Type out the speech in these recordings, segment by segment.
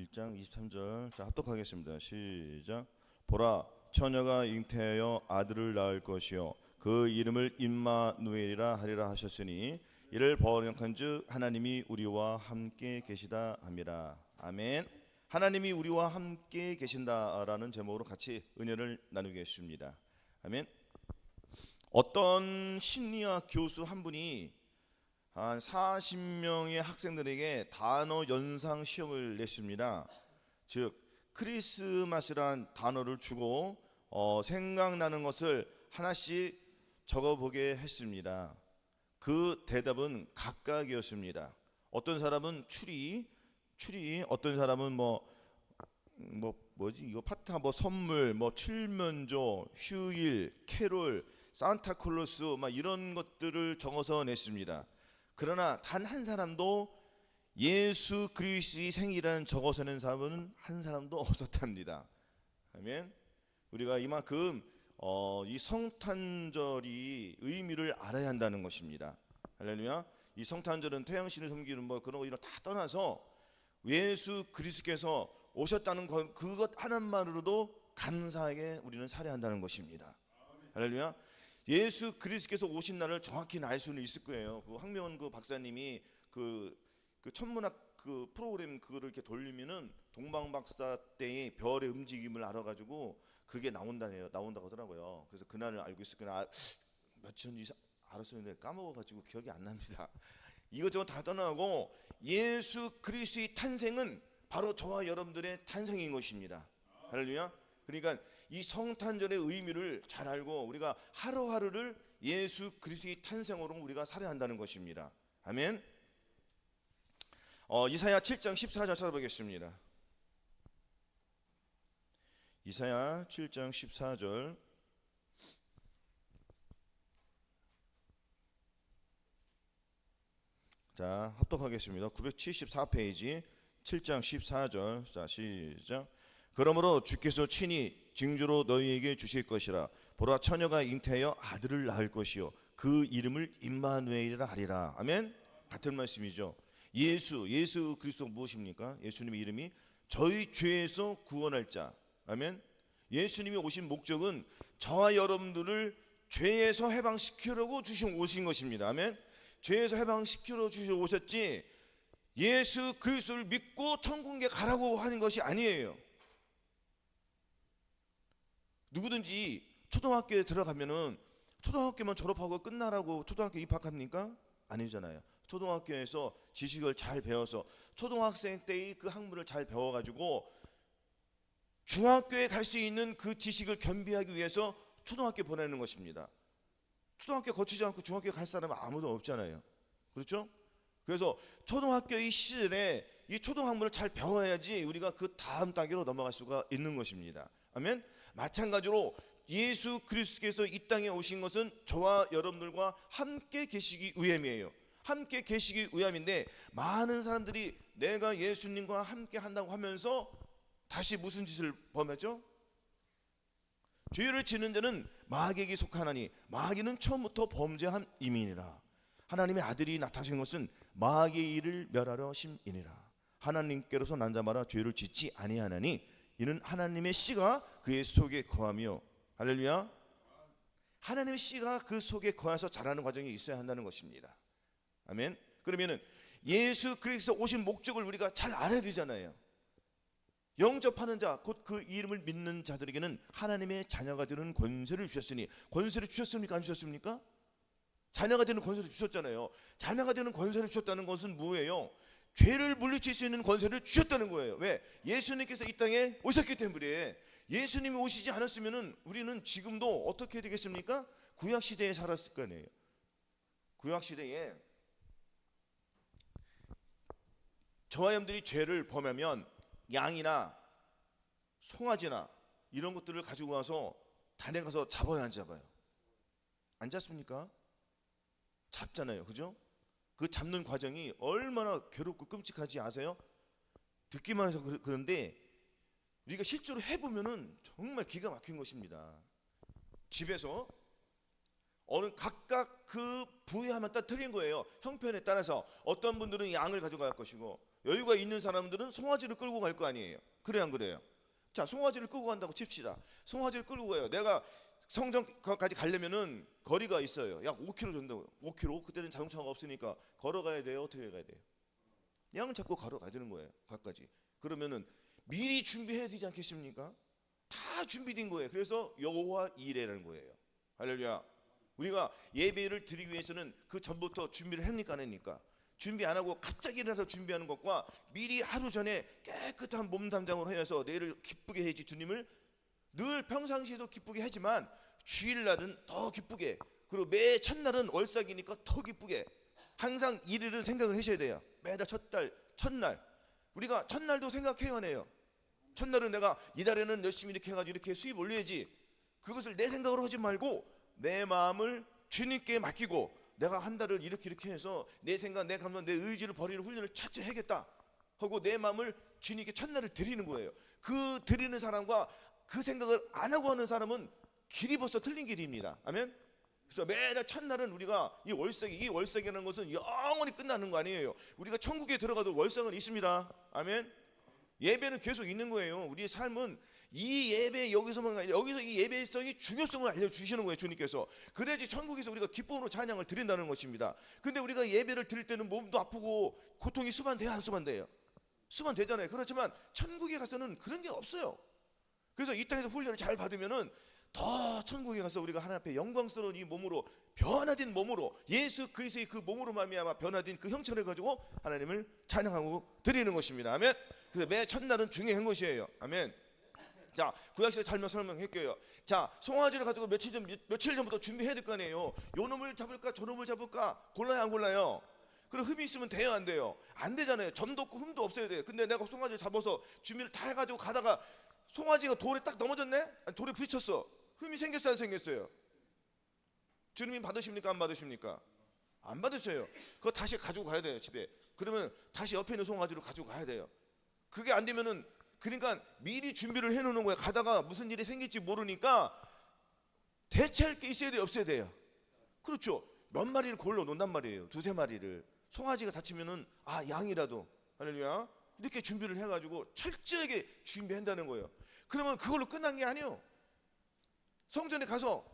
1장 23절. 자, 합독하겠습니다. 시작. 보라, 처녀가 잉태하여 아들을 낳을 것이요 그 이름을 임마누엘이라 하리라 하셨으니 이를 번역한즉 하나님이 우리와 함께 계시다 함이라. 아멘. 하나님이 우리와 함께 계신다라는 제목으로 같이 은혜를 나누겠습니다. 아멘. 어떤 심리학 교수 한 분이 한 40명의 학생들에게 단어 연상 시험을 냈습니다. 즉 크리스마스란 단어를 주고 생각나는 것을 하나씩 적어보게 했습니다. 그 대답은 각각이었습니다. 어떤 사람은 추리, 어떤 사람은 뭐지 이거 파타 선물, 칠면조, 휴일, 캐롤, 산타클로스 이런 것들을 적어서 냈습니다. 그러나 단 한 사람도 예수 그리스도의 생일이라는 적어서 낸 사람은 한 사람도 없었답니다. 아멘. 우리가 이만큼 이 성탄절이 의미를 알아야 한다는 것입니다. 할렐루야. 이 성탄절은 태양신을 섬기는 그런 거 이런 다 떠나서 예수 그리스도께서 오셨다는 것, 그것 하나만으로도 감사하게 우리는 살아야 한다는 것입니다. 할렐루야. 예수 그리스도께서 오신 날을 정확히 알 수는 있을 거예요. 그 황명원 그 박사님이 그 천문학 그 프로그램 그거를 이렇게 돌리면은 동방박사 때의 별의 움직임을 알아가지고 그게 나온다고 하더라고요. 그래서 그날을 알고 있었거나 며칠 전 이상 알았었는데 까먹어가지고 기억이 안 납니다. 이것저것 다 떠나고 예수 그리스도의 탄생은 바로 저와 여러분들의 탄생인 것입니다. 할렐루야. 그러니까 이 성탄절의 의미를 잘 알고 우리가 하루하루를 예수 그리스도의 탄생으로 우리가 살아야 한다는 것입니다. 아멘. 이사야 7장 14절 찾아보겠습니다. 이사야 7장 14절. 자, 합독하겠습니다. 974페이지 7장 14절. 자, 시작. 그러므로 주께서 친히 징조로 너희에게 주실 것이라. 보라, 처녀가 잉태하여 아들을 낳을 것이요 그 이름을 임마누엘이라 하리라. 아멘. 같은 말씀이죠. 예수 그리스도 무엇입니까? 예수님의 이름이 저희 죄에서 구원할 자. 아멘. 예수님이 오신 목적은 저와 여러분들을 죄에서 해방시키려고 오신 것입니다. 아멘. 죄에서 해방시키려 오셨지 예수 그리스도를 믿고 천국에 가라고 하는 것이 아니에요. 누구든지 초등학교에 들어가면은 초등학교만 졸업하고 끝나라고 초등학교 입학합니까? 아니잖아요. 초등학교에서 지식을 잘 배워서 초등학생 때의 그 학문을 잘 배워가지고 중학교에 갈 수 있는 그 지식을 겸비하기 위해서 초등학교 보내는 것입니다. 초등학교 거치지 않고 중학교 갈 사람은 아무도 없잖아요. 그렇죠? 그래서 초등학교의 시절에 이 초등학문을 잘 배워야지 우리가 그 다음 단계로 넘어갈 수가 있는 것입니다. 아멘. 마찬가지로 예수 그리스도께서 이 땅에 오신 것은 저와 여러분들과 함께 계시기 위함이에요. 함께 계시기 위함인데 많은 사람들이 내가 예수님과 함께 한다고 하면서 다시 무슨 짓을 범했죠? 죄를 지는 자는 마귀에게 속하나니 마귀는 처음부터 범죄한 이민이라. 하나님의 아들이 나타나신 것은 마귀의 일을 멸하려 심이니라. 하나님께로서 난 자마다 죄를 짓지 아니하나니 이는 하나님의 씨가 그의 속에 거하며. 할렐루야. 하나님의 씨가 그 속에 거해서 자라는 과정이 있어야 한다는 것입니다. 아멘. 그러면은 예수 그리스도 오신 목적을 우리가 잘 알아야 되잖아요. 영접하는 자, 곧 그 이름을 믿는 자들에게는 하나님의 자녀가 되는 권세를 주셨으니. 권세를 주셨습니까? 안 주셨습니까? 자녀가 되는 권세를 주셨잖아요. 자녀가 되는 권세를 주셨다는 것은 뭐예요? 죄를 물리칠 수 있는 권세를 주셨다는 거예요. 왜? 예수님께서 이 땅에 오셨기 때문에. 예수님이 오시지 않았으면 우리는 지금도 어떻게 되겠습니까? 구약시대에 살았을 거 아니에요. 구약시대에 저와 여러분들이 죄를 범하면 양이나 송아지나 이런 것들을 가지고 와서 단에 가서 잡아야 안 잡아요? 안 잡습니까? 잡잖아요. 그죠? 그 잡는 과정이 얼마나 괴롭고 끔찍하지 아세요? 듣기만 해서 그런데 우리가 실제로 해보면은 정말 기가 막힌 것입니다. 집에서 어느 각각 그 부위 하면 딱 틀린 거예요. 형편에 따라서 어떤 분들은 양을 가져갈 것이고 여유가 있는 사람들은 송아지를 끌고 갈 거 아니에요. 그래 안 그래요? 자, 송아지를 끌고 간다고 칩시다. 송아지를 끌고 가요. 내가 성전까지 가려면은 거리가 있어요. 약 5km 정도. 5km. 그때는 자동차가 없으니까 걸어가야 돼요. 어떻게 가야 돼요? 양을 잡고 걸어가야 되는 거예요. 거기까지. 그러면은 미리 준비해야 되지 않겠습니까? 다 준비된 거예요. 그래서 여호와 이레라는 거예요. 할렐루야. 우리가 예배를 드리기 위해서는 그 전부터 준비를 합니까 안 합니까? 준비 안 하고 갑자기 일어나서 준비하는 것과 미리 하루 전에 깨끗한 몸 담장으로 해서 내일을 기쁘게 해야지. 주님을 늘 평상시에도 기쁘게 하지만 주일날은 더 기쁘게, 그리고 매 첫날은 월삭이니까 더 기쁘게 항상 이르를 생각을 하셔야 돼요. 매달 첫날 우리가 첫날도 생각해야 해요. 첫날은 내가 이달에는 열심히 이렇게 해가지고 이렇게 수입 올려야지. 그것을 내 생각으로 하지 말고 내 마음을 주님께 맡기고 내가 한 달을 이렇게 해서 내 생각, 내 감정, 내 의지를 버리는 훈련을 차차 해야겠다 하고 내 마음을 주님께 첫날을 드리는 거예요. 그 드리는 사람과 그 생각을 안 하고 하는 사람은 길이 벌써 틀린 길입니다. 아멘. 그래서 매달 첫날은 우리가 이 월삭이라는 것은 영원히 끝나는 거 아니에요. 우리가 천국에 들어가도 월삭은 있습니다. 아멘. 예배는 계속 있는 거예요. 우리의 삶은 이 예배 여기서 이 예배성이 중요성을 알려주시는 거예요. 주님께서. 그래야지 천국에서 우리가 기쁨으로 찬양을 드린다는 것입니다. 근데 우리가 예배를 드릴 때는 몸도 아프고 고통이 수반돼요 안 수반돼요? 수반되잖아요. 그렇지만 천국에 가서는 그런 게 없어요. 그래서 이 땅에서 훈련을 잘 받으면은 더 천국에 가서 우리가 하나님 앞에 영광스러운 이 몸으로, 변화된 몸으로, 예수 그리스도의 그 몸으로 말미암아 변화된 그 형체를 가지고 하나님을 찬양하고 드리는 것입니다. 아멘. 그래서 매 첫날은 중요한 것이에요. 아멘. 자, 구약시대 잘못 설명할게요. 자, 송아지를 가지고 며칠 전부터 준비해야 될 거 아니에요. 요 놈을 잡을까 저 놈을 잡을까 골라요 안 골라요? 그리고 흠이 있으면 돼요 안 돼요? 안 되잖아요. 점도 없고 흠도 없어야 돼요. 근데 내가 송아지를 잡아서 준비를 다 해가지고 가다가 송아지가 돌에 딱 넘어졌네? 아니, 돌에 부딪혔어. 흠이 생겼어요 안 생겼어요? 주님이 받으십니까 안 받으십니까? 안 받으셔요. 그거 다시 가지고 가야 돼요 집에. 그러면 다시 옆에 있는 송아지로 가지고 가야 돼요. 그게 안 되면은, 그러니까 미리 준비를 해놓는 거예요. 가다가 무슨 일이 생길지 모르니까 대체할 게 있어야 돼요 없어야 돼요? 그렇죠. 몇 마리를 골라 놓는단 말이에요. 두세 마리를. 송아지가 다치면은 양이라도, 할렐루야, 이렇게 준비를 해가지고 철저하게 준비한다는 거예요. 그러면 그걸로 끝난 게 아니에요. 성전에 가서,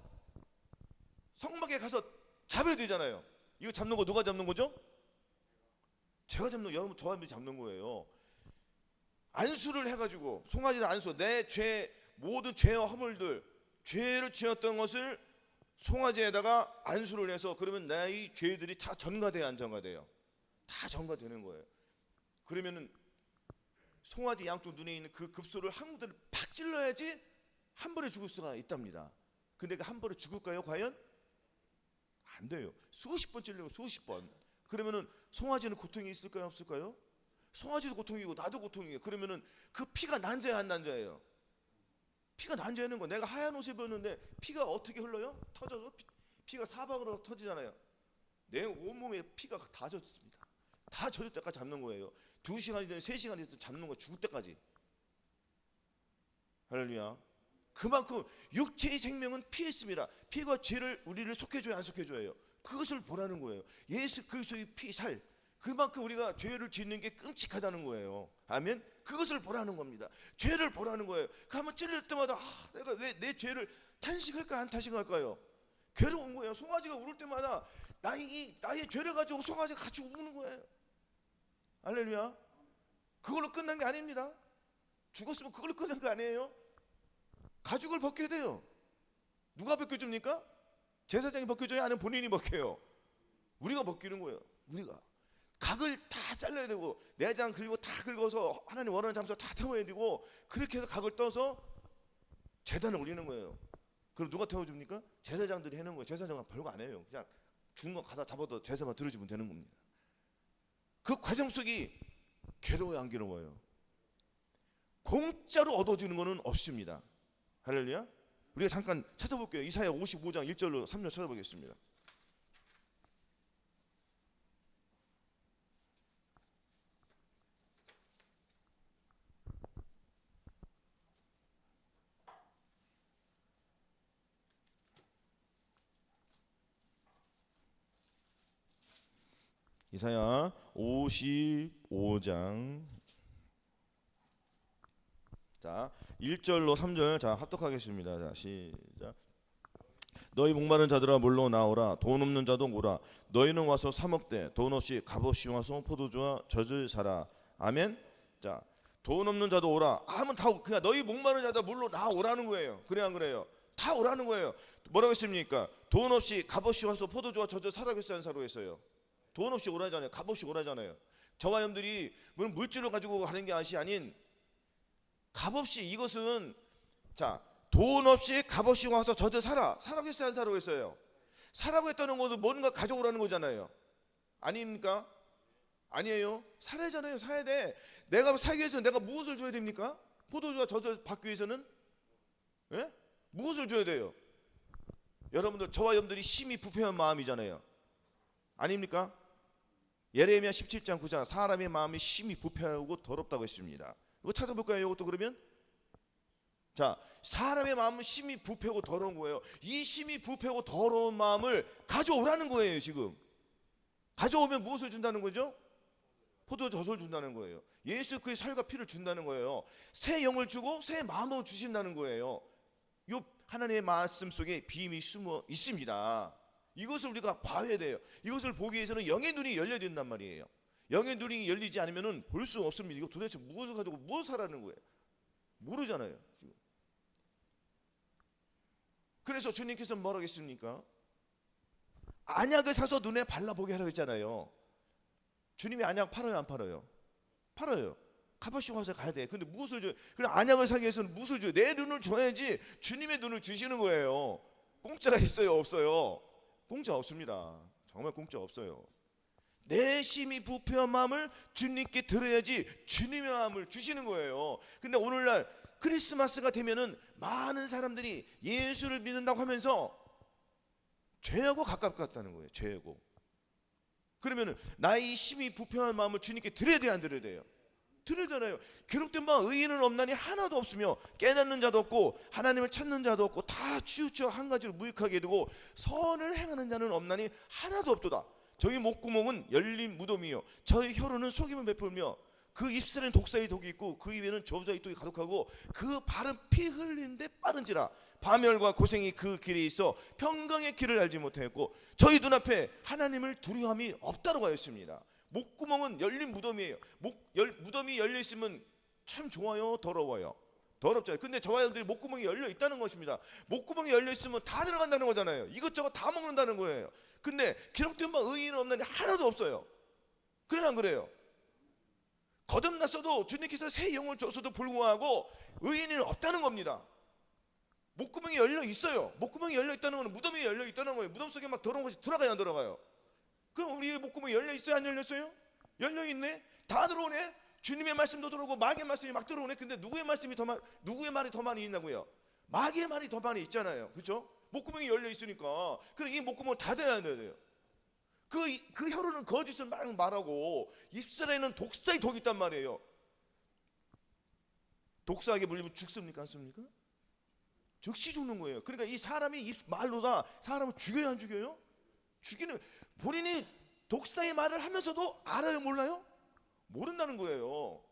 성막에 가서 잡아야 되잖아요. 이거 잡는 거 누가 잡는 거죠? 제가 잡는 거, 여러분 저한테 잡는 거예요. 안수를 해가지고, 송아지는 안수, 내 죄, 모든 죄와 허물들, 죄를 지었던 것을 송아지에다가 안수를 해서, 그러면 나의 죄들이 다 전가돼야 안 전가돼요? 다 전가되는 거예요. 그러면은 송아지 양쪽 눈에 있는 그 급소를 한 구대를 팍 찔러야지 한 번에 죽을 수가 있답니다. 근데 그 한 번에 죽을까요 과연? 안 돼요. 수십 번 찔리고 수십 번. 그러면은 송아지는 고통이 있을까요 없을까요? 송아지도 고통이고 나도 고통이에요. 그러면은 그 피가 난자야 안 난자예요? 피가 난자하는 거. 내가 하얀 옷을 입었는데 피가 어떻게 흘러요? 터져서 피가 사방으로 터지잖아요. 내 온몸에 피가 다 젖습니다. 다 젖을 때까지 잡는 거예요. 2시간이든 3시간이든 잡는 거, 죽을 때까지. 할렐루야. 그만큼 육체의 생명은 피했습니다. 피가 죄를, 우리를 속해줘야 안 속해줘요? 그것을 보라는 거예요. 예수 그리스도의 피, 살, 그만큼 우리가 죄를 짓는 게 끔찍하다는 거예요. 아멘. 그것을 보라는 겁니다. 죄를 보라는 거예요. 그 한번 찔릴 때마다 내가 왜 내 죄를 탄식할까 안 탄식할까요? 괴로운 거예요. 송아지가 울을 때마다 나의 죄를 가지고 송아지가 같이 우는 거예요. 할렐루야. 그걸로 끝난 게 아닙니다. 죽었으면 그걸로 끝난 게 아니에요. 가죽을 벗겨야 돼요. 누가 벗겨줍니까? 제사장이 벗겨줘야 아니면 본인이 벗겨요? 우리가 벗기는 거예요. 우리가 각을 다 잘라야 되고, 내장 긁고 다 긁어서 하나님 원하는 장소 다 태워야 되고, 그렇게 해서 각을 떠서 제단을 올리는 거예요. 그럼 누가 태워줍니까? 제사장들이 해놓은 거예요. 제사장은 별거 안 해요. 그냥 죽은 거 가다 잡아도 제사만 들어주면 되는 겁니다. 그 과정 속이 괴로워요 안 괴로워요? 공짜로 얻어지는 거는 없습니다. 할렐루야. 우리가 잠깐 찾아볼게요. 이사야 55장 1절로 3절 찾아보겠습니다. 이사야 55장 15장 자 1절로 3절 자 합독하겠습니다. 자 시작. 너희 목마른 자들아 물러 나오라. 돈 없는 자도 오라. 너희는 와서 사 먹되 돈 없이 값없이 와서 포도주와 젖을 사라. 아멘. 자, 돈 없는 자도 오라. 하면 다 그냥 너희 목마른 자들 물러 나오라는 거예요. 그래 안 그래요? 다 오라는 거예요. 뭐라고 했습니까? 돈 없이 값없이 와서 포도주와 젖을 사라겠다는 사로 했어요. 돈 없이 오라잖아요. 값없이 오라잖아요. 저와 여러분들이 물질을 가지고 가는 게 아닌 값없이 이것은 자. 돈 없이 값없이 와서 젖을 사라겠어요 안 사라고 했어요? 사라고 했다는 것은 뭔가 가져오라는 거잖아요. 아닙니까? 아니에요. 사야잖아요. 사야 돼. 내가 사기 위해서 내가 무엇을 줘야 됩니까? 포도주와 젖을 받기 위해서는 예? 무엇을 줘야 돼요? 여러분들 저와 여러분들이 심히 부패한 마음이잖아요. 아닙니까? 예레미야 17장 9장 사람의 마음이 심히 부패하고 더럽다고 했습니다. 이거 찾아볼까요? 이것도 그러면 자 사람의 마음은 심히 부패하고 더러운 거예요. 이 심히 부패하고 더러운 마음을 가져오라는 거예요. 지금 가져오면 무엇을 준다는 거죠? 포도젖을 준다는 거예요. 예수 그의 살과 피를 준다는 거예요. 새 영을 주고 새 마음을 주신다는 거예요. 이 하나님의 말씀 속에 비밀이 숨어 있습니다. 이것을 우리가 봐야 돼요. 이것을 보기 위해서는 영의 눈이 열려야 된단 말이에요. 영의 눈이 열리지 않으면 볼 수 없습니다. 이거 도대체 무엇을 가지고 무엇을 하라는 거예요? 모르잖아요. 지금. 그래서 주님께서 뭐라고 했습니까? 안약을 사서 눈에 발라보게 하라고 했잖아요. 주님이 안약 팔아요 안 팔아요? 팔아요. 값없이 와서 가야 돼. 근데 무엇을 줘요? 그래 안약을 사기 위해서는 무엇을 줘요? 내 눈을 줘야지. 주님의 눈을 주시는 거예요. 공짜가 있어요 없어요? 공짜 없습니다. 정말 공짜 없어요. 내 심히 부패한 마음을 주님께 드려야지 주님의 마음을 주시는 거예요. 근데 오늘날 크리스마스가 되면은 많은 사람들이 예수를 믿는다고 하면서 죄하고 가깝다는 거예요. 죄하고. 그러면은 나의 심히 부패한 마음을 주님께 드려야 돼요 안 드려야 돼요? 드려잖아요. 기록된 바 의인은 없나니 하나도 없으며 깨닫는 자도 없고 하나님을 찾는 자도 없고 다 치우쳐 한 가지로 무익하게 되고 선을 행하는 자는 없나니 하나도 없도다. 저희 목구멍은 열린 무덤이요 저희 혀로는 속임을 베풀며 그 입술에는 독사의 독이 있고 그 입에는 저주의 독이 가득하고 그 발은 피 흘리는데 빠른지라. 파멸과 고생이 그 길에 있어 평강의 길을 알지 못하였고 저희 눈앞에 하나님을 두려움이 없다고 하였습니다. 목구멍은 열린 무덤이에요. 무덤이 열려 있으면 참 좋아요 더러워요? 더럽잖아요. 근데 저와 여러분들이 목구멍이 열려 있다는 것입니다. 목구멍이 열려 있으면 다 들어간다는 거잖아요. 이것저것 다 먹는다는 거예요. 근데 기록된 바 의인은 없나니 하나도 없어요. 그래 안 그래요? 거듭났어도 주님께서 새 영을 줬어도 불구하고 의인은 없다는 겁니다. 목구멍이 열려 있어요. 목구멍이 열려 있다는 건 무덤이 열려 있다는 거예요. 무덤 속에 막 더러운 것이 들어가요 안 들어가요? 그럼 우리의 목구멍이 열려 있어요 안 열렸어요? 열려 있네. 다 들어오네. 주님의 말씀도 들어오고 마귀의 말씀이 막 들어오네. 근데 누구의 말씀이 누구의 말이 더 많이 있나고요? 마귀의 말이 더 많이 있잖아요. 그렇죠? 목구멍이 열려 있으니까. 그럼 이 목구멍을 닫아야 돼요. 그 혀로는 거짓을 막 말하고 입술에는 독사의 독이 있단 말이에요. 독사에게 물리면 죽습니까 안 씁니까? 즉시 죽는 거예요. 그러니까 이 사람이 이 말로 다 사람을 죽여요 안 죽여요? 죽이는. 본인이 독사의 말을 하면서도 알아요 몰라요? 모른다는 거예요.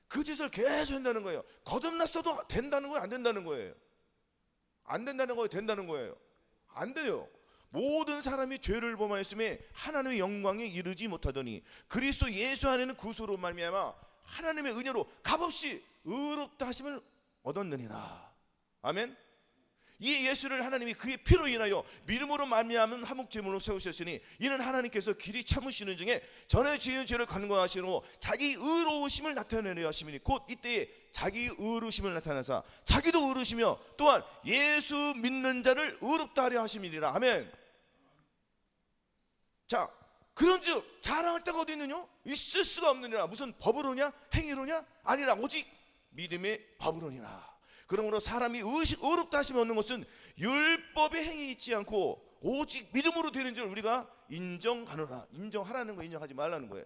그 짓을 계속 한다는 거예요. 거듭났어도 된다는 거예요 안 된다는 거예요? 안 된다는 거예요 된다는 거예요? 안 돼요. 모든 사람이 죄를 범하였음에 하나님의 영광에 이르지 못하더니 그리스도 예수 안에는 구속으로 말미암아 하나님의 은혜로 값없이 의롭다 하심을 얻었느니라. 아멘. 이 예수를 하나님이 그의 피로 인하여 믿음으로 말미암은 화목제물로 세우셨으니 이는 하나님께서 길이 참으시는 중에 전에 지은 죄를 간과하시고 자기 의로우심을 나타내려 하심이니 곧 이때에 자기 의로우심을 나타내사 자기도 의로우시며 또한 예수 믿는 자를 의롭다 하려 하심이니라. 아멘. 자 그런즉 자랑할 데가 어디 있느냐? 있을 수가 없느니라. 무슨 법으로냐 행위로냐? 아니라 오직 믿음의 법으로니라. 그러므로 사람이 의롭다 하심을 얻는 것은 율법의 행위 있지 않고 오직 믿음으로 되는 줄 우리가 인정하노라. 인정하라는 거 인정하지 말라는 거예요.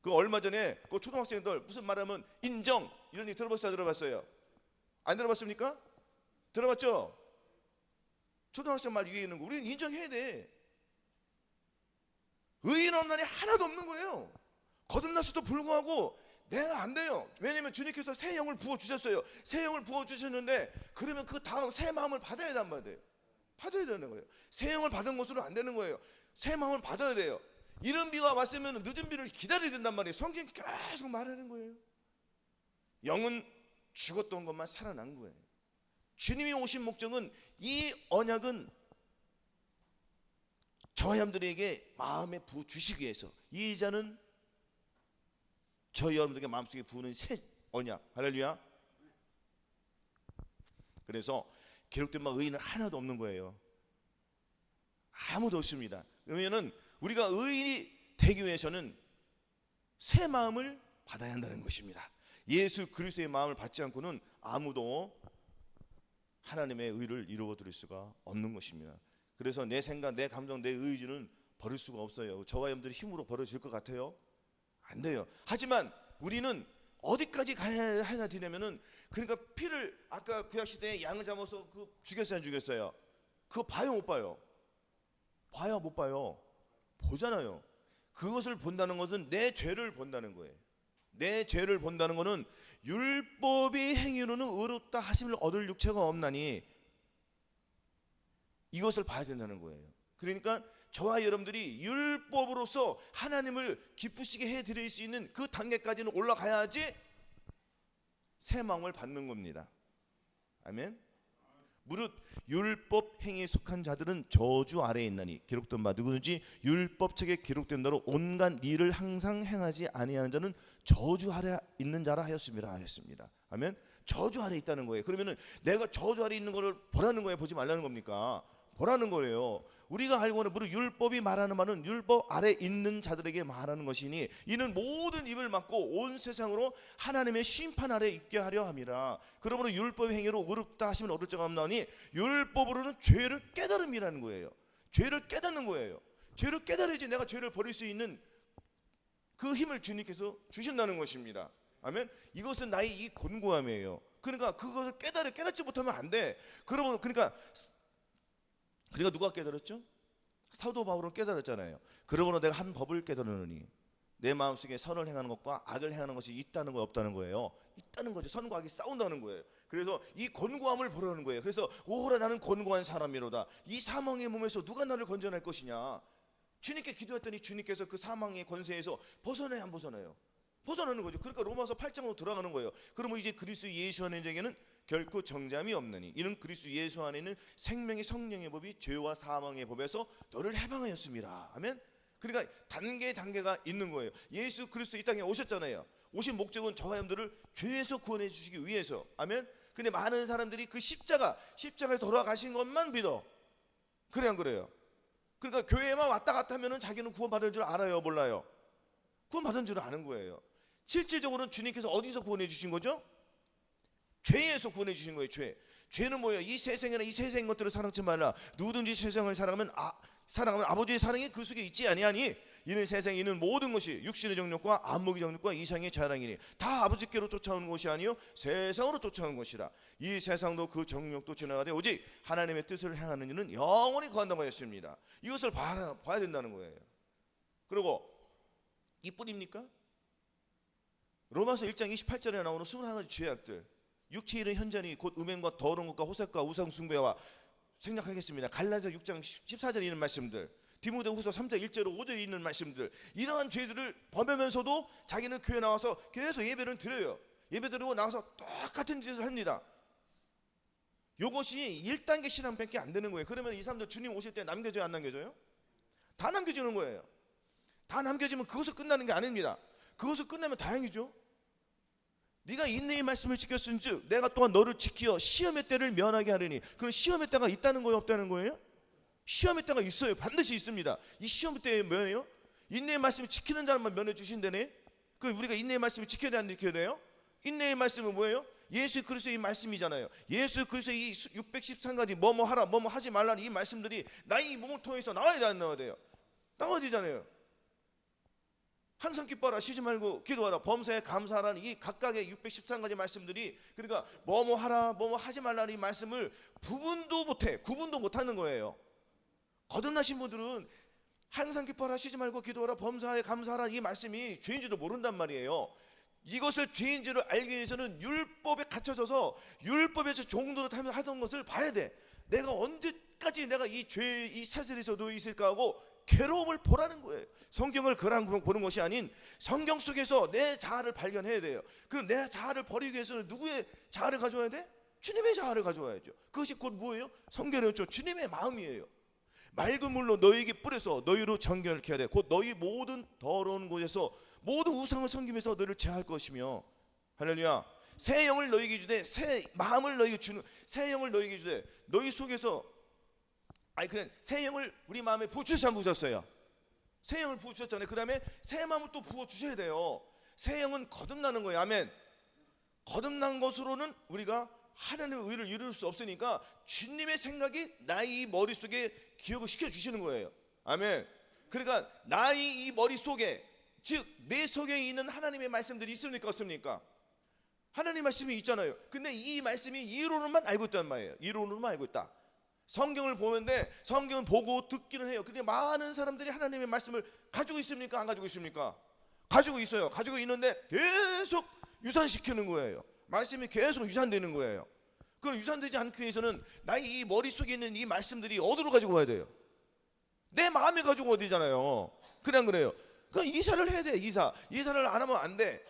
그 얼마 전에 그 초등학생들 무슨 말하면 인정 이런 얘기 들어봤어요 안 들어봤어요? 안 들어봤습니까? 들어봤죠? 초등학생 말 위에 있는 거 우리는 인정해야 돼. 의인 없나니 하나도 없는 거예요. 거듭났어도 불구하고 내가 안 돼요. 왜냐면 주님께서 새 영을 부어주셨어요. 새 영을 부어주셨는데 그러면 그 다음 새 마음을 받아야 된단 말이에요. 받아야 되는 거예요. 새 영을 받은 것으로 안 되는 거예요. 새 마음을 받아야 돼요. 이른 비가 왔으면 늦은 비를 기다려야 된단 말이에요. 성경이 계속 말하는 거예요. 영은 죽었던 것만 살아난 거예요. 주님이 오신 목적은, 이 언약은 저와 여러분들에게 마음에 부어주시기 위해서, 이 자는 저희 여러분들에게 마음속에 부으는 새 언약. 할렐루야. 그래서 기록된 바 의인은 하나도 없는 거예요. 아무도 없습니다. 그러면은 우리가 의인이 되기 위해서는 새 마음을 받아야 한다는 것입니다. 예수 그리스도의 마음을 받지 않고는 아무도 하나님의 의를 이루어 드릴 수가 없는 것입니다. 그래서 내 생각, 내 감정, 내 의지는 버릴 수가 없어요. 저와 여러분들이 힘으로 벌어질 것 같아요? 안 돼요. 하지만 우리는 어디까지 가야 하나 되냐면은, 그러니까 피를, 아까 구약시대에 양을 잡아서 그 죽였어요, 안 죽였어요? 그거 봐요, 못 봐요? 봐요, 못 봐요? 보잖아요. 그것을 본다는 것은 내 죄를 본다는 거예요. 내 죄를 본다는 것은 율법의 행위로는 의롭다 하심을 얻을 육체가 없나니, 이것을 봐야 된다는 거예요. 그러니까 저와 여러분들이 율법으로서 하나님을 기쁘시게 해드릴 수 있는 그 단계까지는 올라가야지 새 마음을 받는 겁니다. 아멘. 무릇 율법 행위에 속한 자들은 저주 아래에 있나니, 기록된 바 누구든지 율법책에 기록된 대로 온갖 일을 항상 행하지 아니하는 자는 저주 아래 있는 자라 하였습니다. 아멘. 저주 아래 있다는 거예요. 그러면은 내가 저주 아래 있는 거를 보라는 거예요, 보지 말라는 겁니까? 보라는 거예요. 우리가 알고는 무릇 율법이 말하는 말은 율법 아래 있는 자들에게 말하는 것이니, 이는 모든 입을 막고 온 세상으로 하나님의 심판 아래 있게 하려 함이라. 그러므로 율법의 행위로 의롭다 하시면 얻을 자가 없나니, 율법으로는 죄를 깨달음이라는 거예요. 죄를 깨닫는 거예요. 죄를 깨달아야지 내가 죄를 버릴 수 있는 그 힘을 주님께서 주신다는 것입니다. 아멘. 이것은 나의 이 곤고함이에요. 그러니까 그것을 깨닫지 못하면 안 돼. 그러니까 누가 깨달았죠? 사도 바울은 깨달았잖아요. 그러므로 내가 한 법을 깨달으니, 내 마음속에 선을 행하는 것과 악을 행하는 것이 있다는 거 없다는 거예요. 있다는 거죠. 선과 악이 싸운다는 거예요. 그래서 이 곤고함을 보라는 거예요. 그래서 오호라 나는 곤고한 사람이로다. 이 사망의 몸에서 누가 나를 건져낼 것이냐. 주님께 기도했더니 주님께서 그 사망의 권세에서 벗어나요, 안 벗어나요? 벗어나는 거죠. 그러니까 로마서 8장으로 들어가는 거예요. 그러면 이제 그리스도 예수 안에 자에게는 결코 정죄함이 없느니, 이는 그리스도 예수 안에 있는 생명의 성령의 법이 죄와 사망의 법에서 너를 해방하였습니다. 아멘. 그러니까 단계가 있는 거예요. 예수 그리스도 이 땅에 오셨잖아요. 오신 목적은 저와 여러분들을 죄에서 구원해 주시기 위해서. 아멘. 근데 많은 사람들이 그 십자가에 돌아가신 것만 믿어. 그래 안 그래요? 그러니까 교회에만 왔다 갔다 하면은 자기는 구원받을 줄 알아요, 몰라요? 구원받은 줄 아는 거예요. 실질적으로는 주님께서 어디서 구원해 주신 거죠? 죄에서 구원해 주신 거예요. 죄는 뭐예요? 이 세상이나 이 세상 것들을 사랑치 말라. 누구든지 세상을 사랑하면 아버지의 사랑이 그 속에 있지 아니하니, 이는 세상에 있는 모든 것이 육신의 정욕과 안목의 정욕과 이상의 자랑이니 다 아버지께로 쫓아오는 것이 아니요 세상으로 쫓아오는 것이라. 이 세상도 그 정욕도 지나가되 오직 하나님의 뜻을 행하는 이는 영원히 거한다고 하였습니다. 이것을 봐야 된다는 거예요. 그리고 이뿐입니까? 로마서 1장 28절에 나오는 21가지 죄악들, 육체의 일은 현전이 곧 음행과 더러운 것과 호색과 우상 숭배와, 생략하겠습니다. 갈라디아 6장 14절에 있는 말씀들, 디모데후서 3장 1절로 5절에 있는 말씀들, 이러한 죄들을 범하면서도 자기는 교회 나와서 계속 예배를 드려요. 예배 드리고 나와서 똑같은 짓을 합니다. 이것이 1단계 신앙밖에 안 되는 거예요. 그러면 이 사람들 주님 오실 때 남겨져요, 안 남겨져요? 다 남겨지는 거예요. 다 남겨지면 그것을 끝나는 게 아닙니다. 그것을 끝내면 다행이죠. 네가 인내의 말씀을 지켰은즉 내가 또한 너를 지키어 시험의 때를 면하게 하리니. 그럼 시험의 때가 있다는 거예요, 없다는 거예요? 시험의 때가 있어요. 반드시 있습니다. 이 시험의 때에 뭐예요? 인내의 말씀을 지키는 자만 면해 주신다네. 그럼 우리가 인내의 말씀을 지켜야 돼, 안 지켜야 돼요? 인내의 말씀은 뭐예요? 예수 그리스도의 말씀이잖아요. 예수 그리스도의 이 613가지 뭐뭐 하라 뭐뭐 하지 말라는 이 말씀들이 나의 몸을 통해서 나와야 돼, 안 나와야 돼요? 나와야 되잖아요. 항상 기뻐하라, 쉬지 말고 기도하라, 범사에 감사하라는 이 각각의 613가지 말씀들이, 그러니까 뭐뭐 하라 뭐뭐 하지 말라는 이 말씀을 구분도 못하는 거예요. 거듭나신 분들은 항상 기뻐하라, 쉬지 말고 기도하라, 범사에 감사하라, 이 말씀이 죄인지도 모른단 말이에요. 이것을 죄인지를 알기 위해서는 율법에 갇혀져서 율법에서 종도로 하던 것을 봐야 돼. 내가 언제까지 내가 이 죄, 이 사슬에서 놓여 있을까 하고 괴로움을 보라는 거예요. 성경을 그랑 보는 것이 아닌 성경 속에서 내 자아를 발견해야 돼요. 그럼 내 자아를 버리기 위해서는 누구의 자아를 가져와야 돼? 주님의 자아를 가져와야죠. 그것이 곧 뭐예요? 성경에는 주님의 마음이에요. 맑은 물로 너희에게 뿌려서 너희로 정결케 하되 곧 너희 모든 더러운 곳에서 모든 우상을 섬기면서 너희를 제할 것이며, 할렐루야. 새 영을 너희에게 주되, 새 마음을 너희에게 주는, 새 영을 너희에게 주되 너희 속에서, 아니 그냥 새 영을 우리 마음에 부으셨어요, 안 부으셨어요? 새 영을 부으셨잖아요. 그 다음에 새 마음을 또 부어주셔야 돼요. 새 영은 거듭나는 거예요. 아멘. 거듭난 것으로는 우리가 하나님의 의를 이룰 수 없으니까 주님의 생각이 나의 머릿속에 기억을 시켜주시는 거예요. 아멘. 그러니까 나의 이 머릿속에, 즉 내 속에 있는 하나님의 말씀들이 있습니까, 없습니까? 하나님 말씀이 있잖아요. 근데 이 말씀이 이론으로만 알고 있단 말이에요. 이론으로만 알고 있다. 성경을 보는데 성경을 보고 듣기는 해요. 근데 많은 사람들이 하나님의 말씀을 가지고 있습니까, 안 가지고 있습니까? 가지고 있어요. 가지고 있는데 계속 유산시키는 거예요. 말씀이 계속 유산되는 거예요. 그럼 유산되지 않기 위해서는 나의 이 머릿속에 있는 이 말씀들이 어디로 가지고 와야 돼요? 내 마음에 가지고 어디잖아요. 그냥 그래요. 그럼 이사를 해야 돼. 이사를 안 하면 안 돼.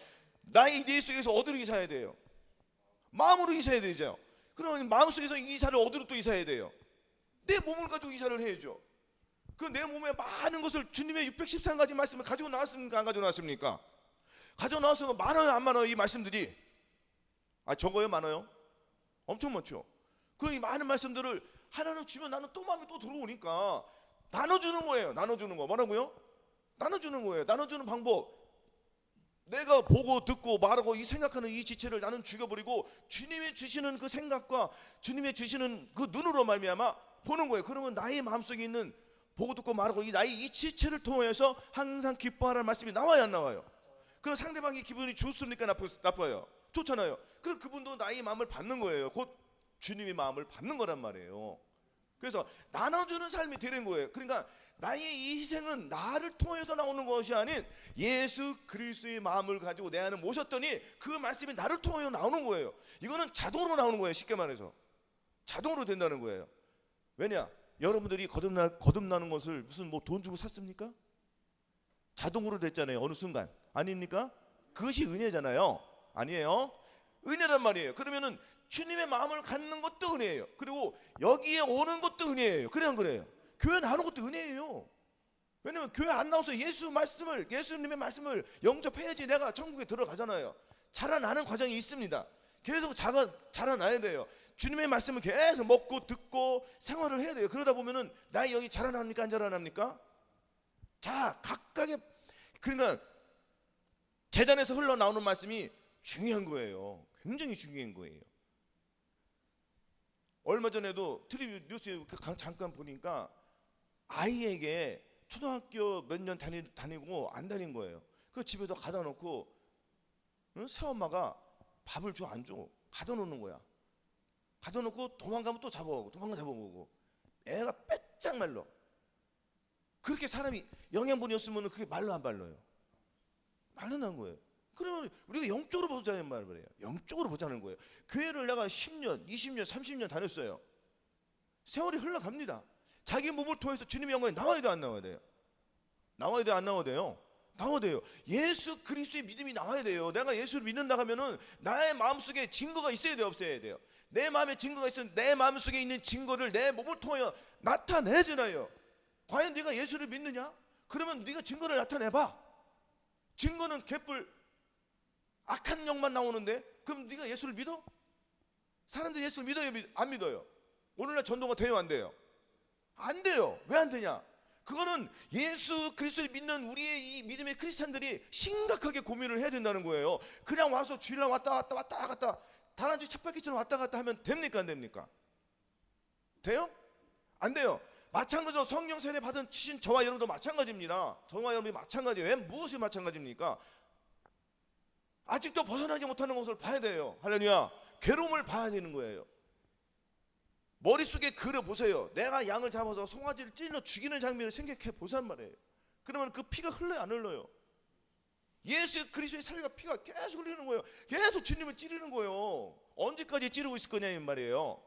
나의 뇌 속에서 어디로 이사해야 돼요? 마음으로 이사해야 되죠. 그럼 마음속에서 이사를 어디로 또 이사해야 돼요? 내 몸을 가지고 이사를 해야죠. 그 내 몸에 많은 것을 주님의 613가지 말씀을 가지고 나왔습니까, 안 가지고 나왔습니까? 가지고 나왔으면 많아요, 안 많아요? 이 말씀들이 적어요, 많아요? 엄청 많죠. 그 많은 말씀들을 하나는 주면 나는 또 마음에 또 들어오니까 나눠주는 거예요. 나눠주는 거. 뭐라고요? 나눠주는 거예요. 나눠주는 방법. 내가 보고 듣고 말하고 이 생각하는 이 지체를 나는 죽여버리고 주님이 주시는 그 생각과 주님이 주시는 그 눈으로 말미암아 보는 거예요. 그러면 나의 마음속에 있는 보고 듣고 말하고 이 나의 이 지체를 통해서 항상 기뻐하라는 말씀이 나와요, 안 나와요? 그럼 상대방의 기분이 좋습니까, 나빠요? 좋잖아요. 그럼 그분도 나의 마음을 받는 거예요. 곧 주님의 마음을 받는 거란 말이에요. 그래서 나눠주는 삶이 되는 거예요. 그러니까 나의 이 희생은 나를 통해서 나오는 것이 아닌 예수 그리스도의 마음을 가지고 내 안에 모셨더니 그 말씀이 나를 통해서 나오는 거예요. 이거는 자동으로 나오는 거예요. 쉽게 말해서 자동으로 된다는 거예요. 왜냐? 여러분들이 거듭나는 것을 무슨 뭐 돈 주고 샀습니까? 자동으로 됐잖아요. 어느 순간. 아닙니까? 그것이 은혜잖아요. 아니에요? 은혜란 말이에요. 그러면은 주님의 마음을 갖는 것도 은혜예요. 그리고 여기에 오는 것도 은혜예요. 그냥 그래요. 교회 나오는 것도 은혜예요. 왜냐면 교회 안 나와서 예수님의 말씀을 영접해야지 내가 천국에 들어가잖아요. 자라나는 과정이 있습니다. 계속 자라나야 돼요. 주님의 말씀을 계속 먹고 듣고 생활을 해야 돼요. 그러다 보면은 나의 영이 자라납니까, 안 자라납니까? 자, 각각의, 그러니까 제단에서 흘러나오는 말씀이 중요한 거예요. 굉장히 중요한 거예요. 얼마 전에도 텔레비 뉴스에 잠깐 보니까 아이에게 초등학교 몇 년 다니고 안 다닌 거예요. 그 집에다 가다 놓고 새엄마가 밥을 줘, 안 줘? 가다 놓는 거야. 가다 놓고 도망가면 또 잡아오고 애가 빼짝 말라. 그렇게 사람이 영양분이었으면 그게 말로 안 말라요. 말른다는 거예요. 그러면 우리가 영적으로 보자는 말이에요. 영적으로 보자는 거예요. 교회를 내가 10년, 20년, 30년 다녔어요. 세월이 흘러갑니다. 자기 몸을 통해서 주님의 영광이 나와야 돼요, 안 나와야 돼요? 나와야 돼요, 안 나와야 돼요? 나와야 돼요. 예수 그리스도의 믿음이 나와야 돼요. 내가 예수를 믿는다 하면은 나의 마음속에 증거가 있어야 돼요, 없어야 돼요? 내 마음에 증거가 있으면 내 마음속에 있는 증거를 내 몸을 통해 나타내잖아요. 과연 네가 예수를 믿느냐? 그러면 네가 증거를 나타내봐. 증거는 개뿔 악한 영만 나오는데 그럼 네가 예수를 믿어? 사람들이 예수를 믿어요, 안 믿어요? 오늘날 전도가 돼요, 안 돼요? 안 돼요. 왜 안 되냐? 그거는 예수 그리스도를 믿는 우리의 이 믿음의 크리스찬들이 심각하게 고민을 해야 된다는 거예요. 그냥 와서 주일날 왔다 갔다 다람쥐 쳇바퀴처럼 왔다 갔다 하면 됩니까, 안 됩니까? 돼요? 안 돼요. 마찬가지로 성령 세례 받은 저와 여러분도 마찬가지입니다. 저와 여러분이 마찬가지예요. 왜 무엇이 마찬가지입니까? 아직도 벗어나지 못하는 것을 봐야 돼요. 할렐루야. 괴로움을 봐야 되는 거예요. 머릿속에 그려 보세요. 내가 양을 잡아서 송아지를 찔러 죽이는 장면을 생각해 보란 말이에요. 그러면 그 피가 흘러요, 안 흘러요? 예수 그리스도의 살리가 피가 계속 흘리는 거예요. 계속 주님을 찌르는 거예요. 언제까지 찌르고 있을 거냐 이 말이에요.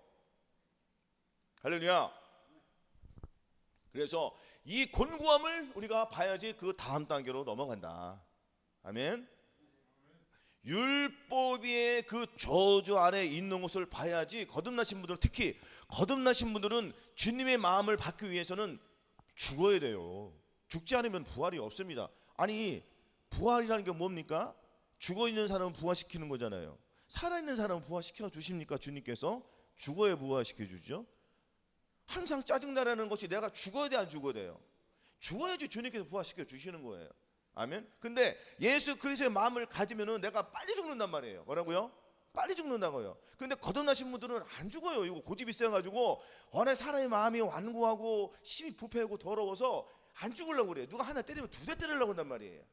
할렐루야. 그래서 이 곤고함을 우리가 봐야지 그 다음 단계로 넘어간다. 아멘. 율법의 그 저주 아래 있는 것을 봐야지. 거듭나신 분들은, 특히 거듭나신 분들은 주님의 마음을 받기 위해서는 죽어야 돼요. 죽지 않으면 부활이 없습니다. 아니, 부활이라는 게 뭡니까? 죽어있는 사람은 부활시키는 거잖아요. 살아있는 사람은 부활시켜 주십니까? 주님께서 죽어야 부활시켜 주죠. 항상 짜증나라는 것이 내가 죽어야 돼, 안 죽어야 돼요? 죽어야지 주님께서 부활시켜 주시는 거예요. 아멘. 근데 예수 그리스도의 마음을 가지면은 내가 빨리 죽는단 말이에요. 뭐라고요? 빨리 죽는다고요. 근데 거듭나신 분들은 안 죽어요. 이거 고집이 세가지고 어느 사람의 마음이 완고하고 심히 부패하고 더러워서 안 죽으려고 그래요. 누가 하나 때리면 두 대 때리려고 한단 말이에요.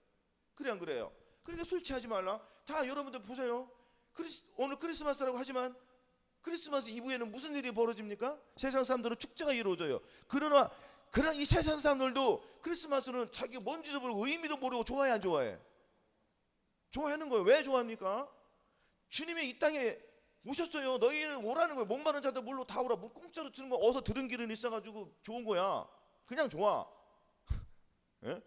그래 안 그래요? 그러니까 술 취하지 말라. 자, 여러분들 보세요. 오늘 크리스마스라고 하지만 크리스마스 이브에는 무슨 일이 벌어집니까? 세상 사람들은 축제가 이루어져요. 그러나 이 세상 사람들도 크리스마스는 자기가 뭔지도 모르고 의미도 모르고 좋아해, 안 좋아해? 좋아하는 거예요. 왜 좋아합니까? 주님이 이 땅에 오셨어요. 너희는 오라는 거예요. 목마른 자들 물로 다 오라. 물 공짜로 주는 거 어서 들은 길은 있어가지고 좋은 거야. 그냥 좋아. 예?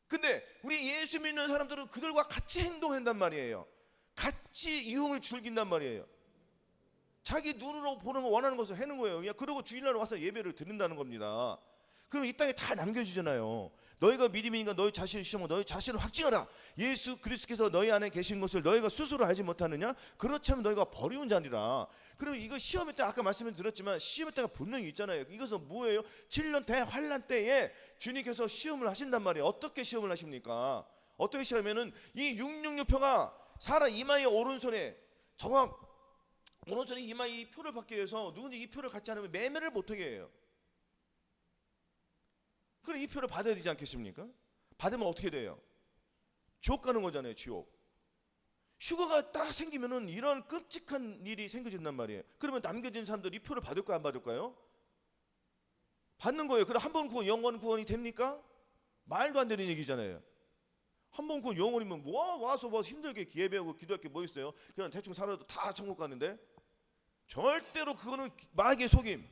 근데 우리 예수 믿는 사람들은 그들과 같이 행동한단 말이에요. 같이 유흥을 즐긴단 말이에요. 자기 눈으로 보는 거 원하는 것을 하는 거예요. 그냥 그러고 주일날 와서 예배를 드린다는 겁니다. 그럼 이 땅에 다 남겨주잖아요. 너희가 믿음이니까 너희 자신을 시험하고 너희 자신을 확증하라. 예수 그리스도께서 너희 안에 계신 것을 너희가 스스로 알지 못하느냐? 그렇다면 너희가 버리운 자니라. 그럼 이거 시험의 때, 아까 말씀을 드렸지만 시험의 때가 분명히 있잖아요. 이것은 뭐예요? 7년 대환란 때에 주님께서 시험을 하신단 말이에요. 어떻게 시험을 하십니까? 어떻게 시험하면은 이 666표가 사람 이마의 오른손에 정확 오른손에 이마 이 표를 받기 위해서 누군지 이 표를 갖지 않으면 매매를 못하게 해요. 그럼 이 표를 받아야 되지 않겠습니까? 받으면 어떻게 돼요? 지옥 가는 거잖아요. 지옥. 휴가가 딱 생기면은 이런 끔찍한 일이 생겨진단 말이에요. 그러면 남겨진 사람들 이 표를 받을까요, 안 받을까요? 받는 거예요. 그럼 한 번 구원, 영원 구원이 됩니까? 말도 안 되는 얘기잖아요. 한 번 구원 영원이면 와서 힘들게 예배하고 기도할 게 뭐 있어요? 그냥 대충 살아도 다 천국 가는데? 절대로 그거는 마귀의 속임.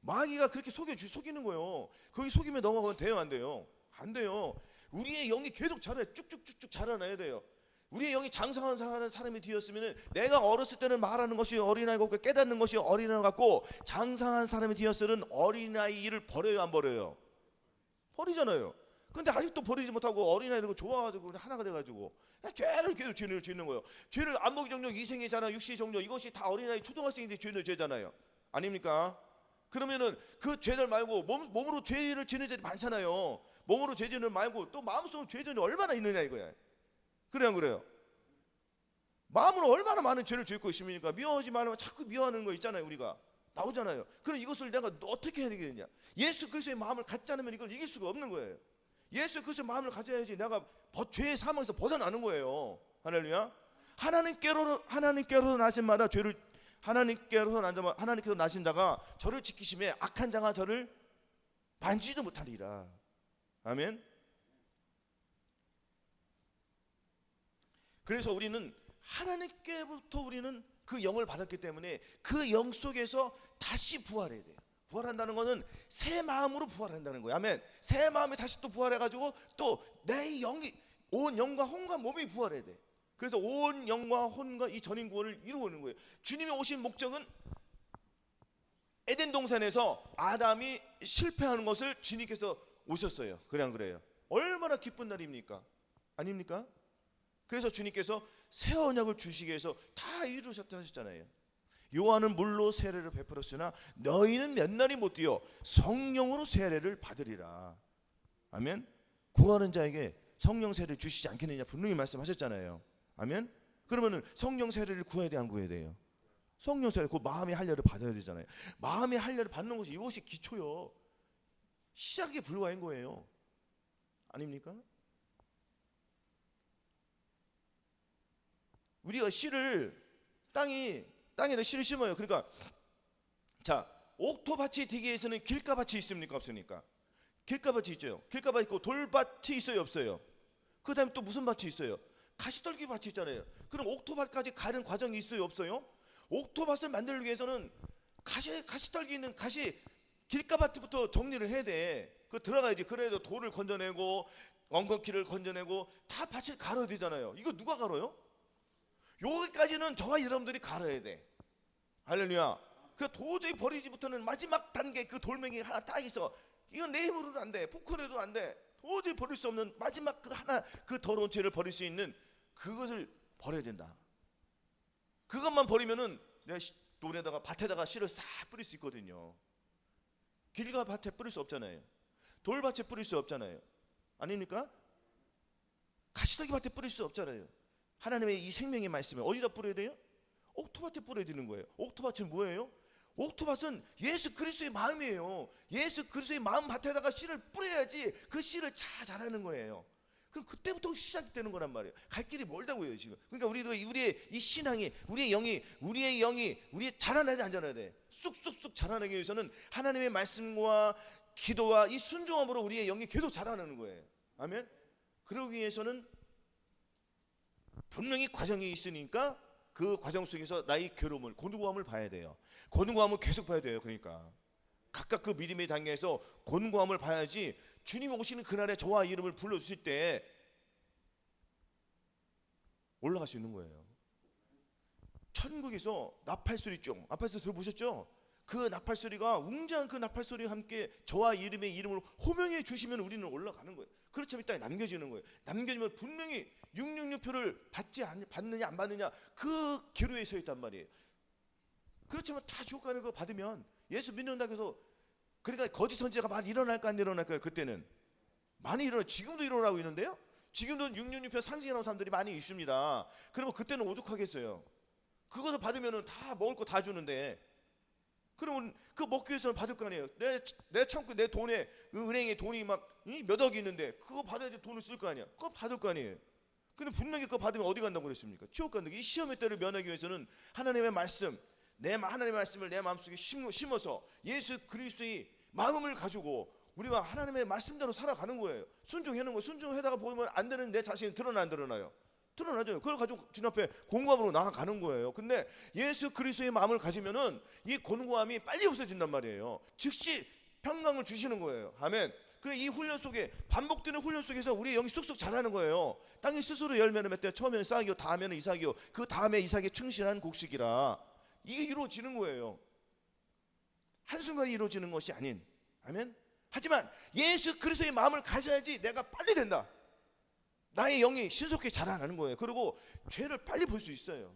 마귀가 그렇게 속이는 거예요. 거기 속임에 넘어가면 돼요, 안 돼요? 안 돼요. 우리의 영이 계속 자라요. 쭉쭉쭉쭉 자라나야 돼요. 우리의 영이 장성한 사람이 되었으면, 내가 어렸을 때는 말하는 것이 어린아이 같고 깨닫는 것이 어린아이 같고, 장성한 사람이 되었으면 어린아이 일을 버려요, 안 버려요? 버리잖아요. 근데 아직도 버리지 못하고 어린아이를 좋아가지고 하나가 돼가지고 죄를 계속 죄를 짓는 거예요. 죄를 안목의 정력, 이생의 자랑, 육신의 정력, 이것이 다 어린아이 초등학생인데 죄는 죄잖아요. 아닙니까? 그러면은 그 죄들 말고 몸으로 죄를 지는 자들이 많잖아요. 몸으로 죄 지는 말고 또 마음속으로 죄 지는 어얼마나 있느냐 이거야. 그래 안 그래요? 마음으로 얼마나 많은 죄를 짓고 있습니까? 미워하지 말면 자꾸 미워하는 거 있잖아요. 우리가 나오잖아요. 그럼 이것을 내가 어떻게 해야 되겠냐? 예수 그리스도의 마음을 갖지 않으면 이걸 이길 수가 없는 거예요. 예수 그리스도의 마음을 가져야지 내가 죄의 사망에서 벗어나는 거예요. 할렐루야. 하나님께로 나신 마다 죄를 하나님께서 나신 자가 저를 지키심에 악한 자가 저를 만지도 못하리라. 아멘. 그래서 우리는 하나님께부터 우리는 그 영을 받았기 때문에 그 영 속에서 다시 부활해야 돼요. 부활한다는 것은 새 마음으로 부활한다는 거예요. 아멘. 새 마음이 다시 또 부활해가지고 또 내 영이 온 영과 혼과 몸이 부활해야 돼. 그래서 온 영과 혼과 이 전인 구원을 이루는 거예요. 주님이 오신 목적은 에덴 동산에서 아담이 실패하는 것을 주님께서 오셨어요. 그래 안 그래요? 얼마나 기쁜 날입니까? 아닙니까? 그래서 주님께서 새 언약을 주시기 위해서 다 이루셨다 하셨잖아요. 요한은 물로 세례를 베풀었으나 너희는 몇 날이 못 뛰어 성령으로 세례를 받으리라. 아멘. 구하는 자에게 성령 세례를 주시지 않겠느냐 분명히 말씀하셨잖아요. 아멘. 그러면은 성령 세례를 구해야 돼, 안 구해야 돼요? 성령 세례, 그 마음의 할례를 받아야 되잖아요. 마음의 할례를 받는 것이 이것이 기초요. 시작에 불과한 거예요. 아닙니까? 우리가 씨를 땅에다 씨를 심어요. 그러니까 자, 옥토밭이 되기 위해서는 길가밭이 있습니까 없습니까? 길가밭이 있죠. 길가밭이 있고 돌밭이 있어요 없어요? 그 다음에 또 무슨 밭이 있어요? 가시떨기 밭이 있잖아요. 그럼 옥토밭까지 가는 과정이 있어요 없어요? 옥토밭을 만들기 위해서는 가시떨기 있는 길가밭부터 정리를 해야 돼. 그 들어가야지. 그래도 돌을 건져내고 엉겅퀴를 건져내고 다 밭을 갈아야 되잖아요. 이거 누가 갈아요? 여기까지는 저와 여러분들이 갈아야 돼. 할렐루야. 그 도저히 버리지 못하는 마지막 단계, 그 돌멩이 하나 딱 있어. 이건 내 힘으로는 안 돼. 포크로도 안 돼. 도저히 버릴 수 없는 마지막 그 하나, 그 더러운 죄를 버릴 수 있는 그것을 버려야 된다. 그것만 버리면은 내가 돌에다가 밭에다가 씨를 싹 뿌릴 수 있거든요. 길가 밭에 뿌릴 수 없잖아요. 돌밭에 뿌릴 수 없잖아요. 아닙니까? 가시더기 밭에 뿌릴 수 없잖아요. 하나님의 이 생명의 말씀을 어디다 뿌려야 돼요? 옥토밭에 뿌려야 되는 거예요. 옥토밭은 뭐예요? 옥토밭은 예수 그리스도의 마음이에요. 예수 그리스도의 마음 밭에다가 씨를 뿌려야지 그 씨를 자라는 거예요. 그럼 그때부터 시작되는 거란 말이에요. 갈 길이 멀다고요 지금. 그러니까 우리의 이 신앙이, 우리의 영이 자라나야 돼 안 자라나야 돼? 쑥쑥쑥 자라나기 위해서는 하나님의 말씀과 기도와 이 순종함으로 우리의 영이 계속 자라나는 거예요. 아멘. 그러기 위해서는 분명히 과정이 있으니까 그 과정 속에서 나의 괴로움을, 곤고함을 봐야 돼요. 곤고함을 계속 봐야 돼요. 그러니까 각각 그 믿음의 단계에서 곤고함을 봐야지 주님 오시는 그날에 저와 이름을 불러주실 때 올라갈 수 있는 거예요. 천국에서 나팔소리 쫑, 나팔소리 들어보셨죠? 그 나팔소리가 웅장한 그 나팔소리와 함께 저와 이름의 이름을 호명해 주시면 우리는 올라가는 거예요. 그렇지만 이 땅에 남겨지는 거예요. 남겨지면 분명히 666표를 받느냐 안 받느냐 그 기로에 서 있단 말이에요. 그렇지만 다 지옥 가는 거 받으면 예수 믿는다고 해서, 그러니까 거짓 선지자가 많이 일어날까 안 일어날까요? 그때는 많이 지금도 일어나고 있는데요. 지금도 666표 상징하는 사람들이 많이 있습니다. 그러면 그때는 오죽하겠어요. 그것을 받으면 다 먹을 거 다 주는데, 그러면 그 먹기 위해서는 받을 거 아니에요. 내 창고 내 돈에 은행에 돈이 막 몇 억이 있는데 그거 받아야지 돈을 쓸 거 아니야. 그거 받을 거 아니에요. 근데 분명히 그거 받으면 어디 간다고 그랬습니까? 지옥 간다고. 이 시험의 때를 면하기 위해서는 하나님의 말씀, 하나님의 말씀을 내 마음속에 심어서 예수 그리스도의 마음을 가지고 우리가 하나님의 말씀대로 살아가는 거예요. 순종하는 거예요. 순종하다가 보면 안 되는 내 자신이 드러나 안 드러나요? 드러나죠. 그걸 가지고 주님 앞에 곤고함으로 나아가는 거예요. 근데 예수 그리스도의 마음을 가지면은 이 곤고함이 빨리 없어진단 말이에요. 즉시 평강을 주시는 거예요. 아멘. 그래, 이 훈련 속에, 반복되는 훈련 속에서 우리의 영이 쑥쑥 자라는 거예요. 땅이 스스로 열매를 맺되 처음에는 싹이요 다음에는 이삭이요 그 다음에 이삭의 충실한 곡식이라. 이게 이루어지는 거예요. 한순간에 이루어지는 것이 아닌. 아멘. 하지만 예수 그리스도의 마음을 가져야지 내가 빨리 된다. 나의 영이 신속히 자라나는 거예요. 그리고 죄를 빨리 볼 수 있어요.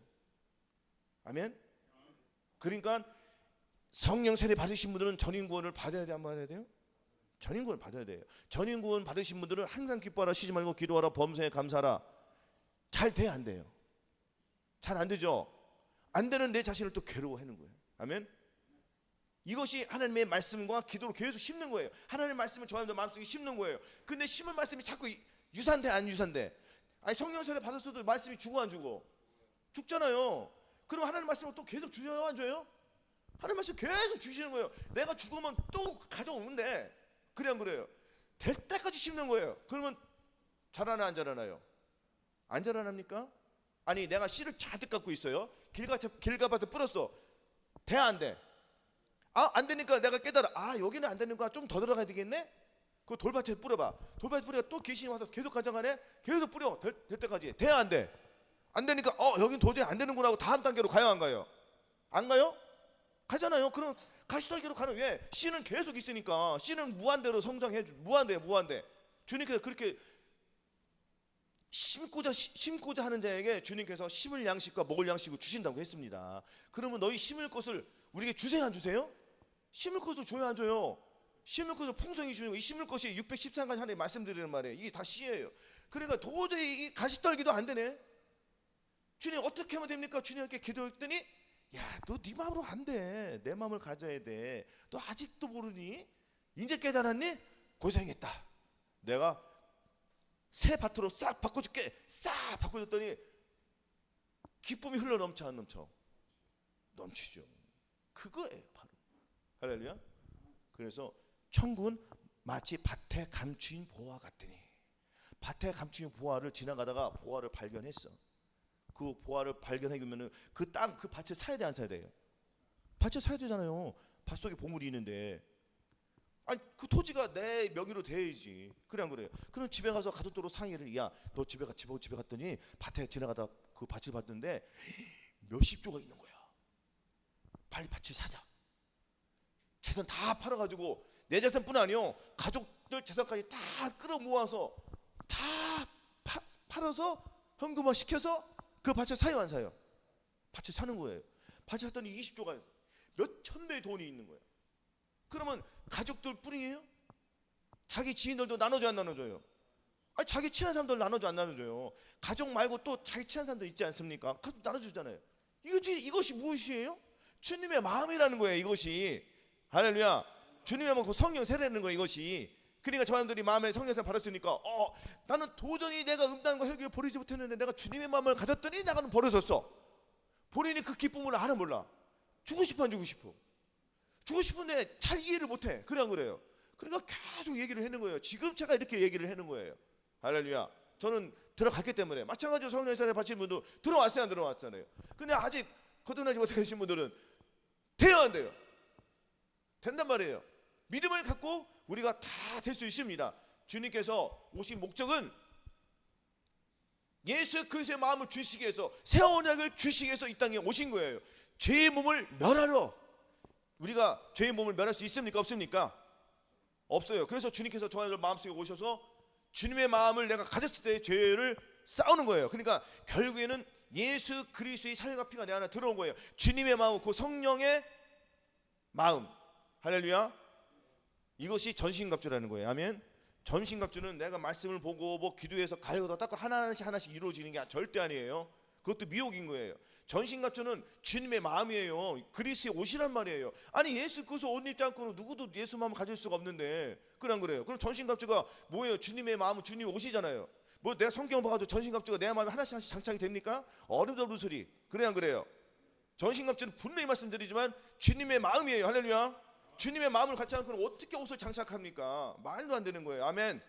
아멘. 그러니까 성령 세례 받으신 분들은 전인구원을 받아야 돼, 안 받아야 돼요? 전인구원을 받아야 돼요. 전인구원 받으신 분들은 항상 기뻐하라, 쉬지 말고 기도하라, 범사에 감사하라. 잘 돼야 안 돼요? 잘 안 되죠? 안 되는 내 자신을 또 괴로워하는 거예요. 아멘. 이것이 하나님의 말씀과 기도로 계속 심는 거예요. 하나님의 말씀을 저하는 마음속에 심는 거예요. 근데 심은 말씀이 자꾸 유산돼 안 유산돼? 아니 성령 세례 받았어도 말씀이 주고 안 주고? 죽잖아요. 그럼 하나님 말씀을 또 계속 주셔요 안 줘요? 하나님 말씀 계속 주시는 거예요. 내가 죽으면 또 가져오는데, 그래 안 그래요? 될 때까지 심는 거예요. 그러면 자라나 안 자라나요? 안 자라납니까? 아니 내가 씨를 잔뜩 갖고 있어요. 길가밭에 뿌렸어. 돼 안 돼? 안 되니까 내가 깨달아. 여기는 안 되는 거야. 좀 더 들어가야 되겠네? 그 돌밭에 뿌려봐. 돌밭에 뿌리가 또 귀신이 와서 계속 가져가네? 계속 뿌려. 될 때까지. 돼 안 돼? 안 되니까 여긴 도저히 안 되는구나 하고 다음 단계로 가요 안 가요? 안 가요? 가잖아요. 그럼 가시떨기로 가는. 왜? 씨는 계속 있으니까. 씨는 무한대로 성장해. 무한대. 주님께서 그렇게 심고자 하는 자에게 주님께서 심을 양식과 먹을 양식을 주신다고 했습니다. 그러면 너희 심을 것을 우리에게 주세요 안 주세요? 심을 것을 줘요 안 줘요? 심을 것을 풍성히 주는 거. 이 심을 것이 613가지 하나님 말씀드리는 말이에요. 이게 다 씨예요. 그러니까 도저히 이 가시떨기도 안 되네. 주님 어떻게 하면 됩니까? 주님께 기도했더니, 야, 너 네 마음으로 안 돼. 내 마음을 가져야 돼. 너 아직도 모르니? 이제 깨달았니? 고생했다. 내가 새 밭으로 싹 바꿔줄게. 싹 바꿔줬더니 기쁨이 흘러 넘쳐 안 넘쳐? 넘치죠. 그거예요 바로. 할렐루야. 그래서 천국은 마치 밭에 감추인 보화 같더니, 밭에 감추인 보화를 지나가다가 보화를 발견했어. 그 보화를 발견하면은 그 땅, 그 밭을 사야 돼 안 사야 돼요? 밭을 사야 되잖아요. 밭 속에 보물이 있는데, 아니 그 토지가 내 명의로 돼야지. 그래 안 그래요? 그럼 집에 가서 가족들로 상의를, 야 너 집에 갔더니 밭에 지나가다 그 밭을 봤는데 몇십 조가 있는 거야. 빨리 밭을 사자. 재산 다 팔아가지고, 내 재산뿐 아니요, 가족들 재산까지 다 끌어모아서 다 팔아서 현금화 시켜서 그 밭을 사요 안 사요? 밭을 사는 거예요. 밭을 샀더니 20조가 몇천 배의 돈이 있는 거예요. 그러면 가족들 뿐이에요? 자기 지인들도 나눠줘야 안 나눠줘요? 아니 자기 친한 사람들 나눠줘 안 나눠줘요? 가족 말고 또 자기 친한 사람들 있지 않습니까? 가족 나눠주잖아요. 이것이 무엇이에요? 주님의 마음이라는 거예요. 이것이. 할렐루야. 주님의 마음, 성령 세례라는 거예요. 이것이. 그러니까 저 사람들이 마음에 성령 세례 받았으니까, 나는 도저히 내가 음란과 혈기를 버리지 못했는데 내가 주님의 마음을 가졌더니 나는 버려졌어. 본인이 그 기쁨을 알아 몰라. 주고 싶어 안 주고 싶어? 주고 싶은데 잘 이해를 못해. 그래 안 그래요? 그러니까 계속 얘기를 하는 거예요. 지금 제가 이렇게 얘기를 하는 거예요. 할렐루야. 저는 들어갔기 때문에. 마찬가지로 성령 세례 받으신 분도 들어왔어요 안 들어왔잖아요. 근데 아직 거듭나지 못하신 분들은 돼요 안 돼요? 된단 말이에요. 믿음을 갖고 우리가 다 될 수 있습니다. 주님께서 오신 목적은 예수 그리스도의 마음을 주시기 위해서, 새 언약을 주시기 위해서 이 땅에 오신 거예요. 죄의 몸을 멸하러. 우리가 죄의 몸을 멸할 수 있습니까 없습니까? 없어요. 그래서 주님께서 저희들 마음속에 오셔서 주님의 마음을 내가 가졌을 때 죄를 싸우는 거예요. 그러니까 결국에는 예수 그리스도의 살과 피가 내 안에 들어온 거예요. 주님의 마음, 그 성령의 마음. 할렐루야. 이것이 전신갑주라는 거예요. 아멘. 전신갑주는 내가 말씀을 보고 뭐 기도해서 갈고도 닦고 하나씩 이루어지는 게 절대 아니에요. 그것도 미혹인 거예요. 전신갑주는 주님의 마음이에요. 그리스도의 옷이란 말이에요. 아니 예수 그리스도 옷 입지 않고는 누구도 예수 마음을 가질 수가 없는데, 그래 안 그래요? 그럼 전신갑주가 뭐예요? 주님의 마음은 주님의 옷이잖아요. 뭐 내가 성경 봐가지고 전신갑주가 내 마음에 하나씩 장착이 됩니까? 어림없는 소리. 그래 안 그래요? 전신갑주는 분명히 말씀드리지만 주님의 마음이에요. 할렐루야. 주님의 마음을 갖지 않고는 어떻게 옷을 장착합니까? 말도 안 되는 거예요. 아멘.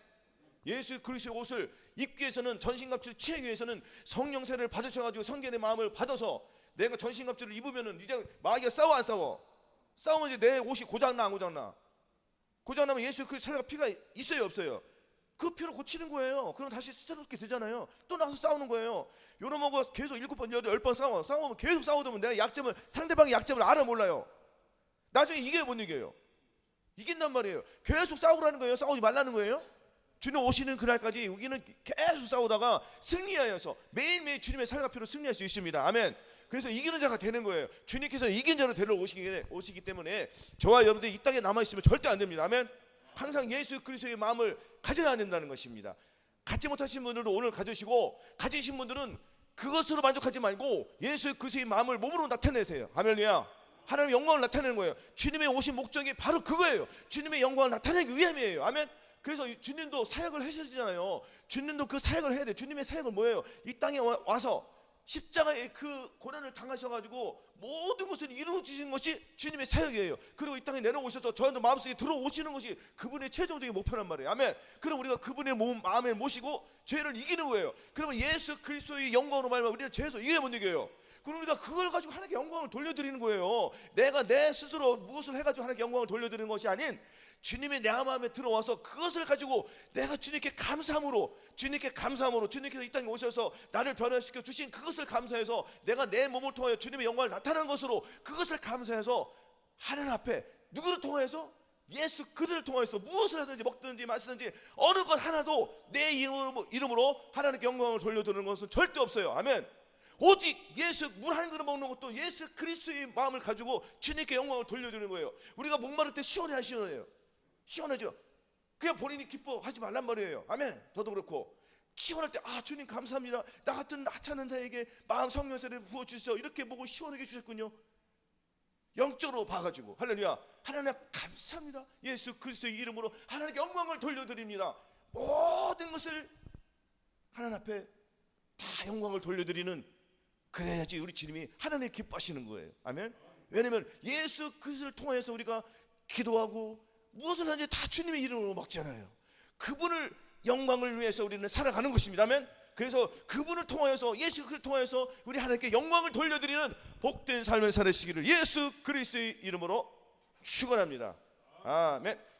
예수 그리스도의 옷을 입기 위해서는, 전신갑주를 취하기 위해서는 성령 세례를 받으셔가지고 성경의 마음을 받아서, 내가 전신갑주를 입으면은 이제 마귀가 싸워 안 싸워? 싸우면 이제 내 옷이 고장나 안 고장나? 고장나면 예수 그리스도의 살과 피가 있어요 없어요? 그 피로 고치는 거예요. 그럼 다시 새롭게 되잖아요. 또 나서 싸우는 거예요. 요놈하고 계속 7번, 8, 10번 싸우면 계속 싸우다 보면 내가 상대방의 약점을 알아 몰라요. 나중에 이겨요 못 이겨요? 이긴단 말이에요. 계속 싸우라는 거예요? 싸우지 말라는 거예요? 주님 오시는 그날까지 우리는 계속 싸우다가 승리하여서 매일매일 주님의 살과 피로 승리할 수 있습니다. 아멘. 그래서 이기는 자가 되는 거예요. 주님께서 이긴 자로 데려 오시기 때문에 저와 여러분들이 이 땅에 남아있으면 절대 안 됩니다. 아멘. 항상 예수 그리스도의 마음을 가져야 된다는 것입니다. 갖지 못하신 분들은 오늘 가지시고, 가지신 분들은 그것으로 만족하지 말고 예수 그리스도의 마음을 몸으로 나타내세요. 할렐루야. 하나님의 영광을 나타내는 거예요. 주님의 오신 목적이 바로 그거예요. 주님의 영광을 나타내기 위함이에요. 아멘. 그래서 주님도 사역을 하시잖아요. 주님도 그 사역을 해야 돼요. 주님의 사역은 뭐예요? 이 땅에 와서 십자가의 그 고난을 당하셔가지고 모든 것을 이루어지신 것이 주님의 사역이에요. 그리고 이 땅에 내려오셔서 저희들 마음속에 들어오시는 것이 그분의 최종적인 목표란 말이에요. 아멘. 그럼 우리가 그분의 마음을 모시고 죄를 이기는 거예요. 그러면 예수 그리스도의 영광으로 말하면 우리는 죄에서 이겨 못 이겨요. 그럼 우리가 그걸 가지고 하나님께 영광을 돌려드리는 거예요. 내가 내 스스로 무엇을 해가지고 하나님께 영광을 돌려드리는 것이 아닌, 주님의 내 마음에 들어와서 그것을 가지고 내가 주님께 감사함으로 주님께서 이 땅에 오셔서 나를 변화시켜 주신 그것을 감사해서, 내가 내 몸을 통하여 주님의 영광을 나타내는 것으로 그것을 감사해서 하나님 앞에 누구를 통하여서? 예수 그들을 통하여서 무엇을 하든지 먹든지 마시든지 어느 것 하나도 내 이름으로 하나님께 영광을 돌려드리는 것은 절대 없어요. 아멘. 오직 예수 물 한 그릇 먹는 것도 예수 그리스도의 마음을 가지고 주님께 영광을 돌려드리는 거예요. 우리가 목마를 때 시원해 안 시원해요? 시원하죠. 그냥 본인이 기뻐하지 말란 말이에요. 아멘. 저도 그렇고 시원할 때 주님 감사합니다. 나 같은 하찮은 자에게 마음 성령 세례를 부어주셔서 이렇게 보고 시원하게 해주셨군요. 영적으로 봐가지고 할렐루야. 하나님 감사합니다. 예수 그리스도의 이름으로 하나님께 영광을 돌려드립니다. 모든 것을 하나님 앞에 다 영광을 돌려드리는, 그래야지 우리 주님이 하나님 기뻐하시는 거예요. 아멘. 왜냐하면 예수 그리스도를 통해서 우리가 기도하고 무엇을 하든지 다 주님의 이름으로 막잖아요. 그분을 영광을 위해서 우리는 살아가는 것입니다. 아멘. 그래서 그분을 통하여서, 예수 그리스도를 통하여서 우리 하나님께 영광을 돌려드리는 복된 삶을 살으시기를 예수 그리스도의 이름으로 축원합니다. 아멘.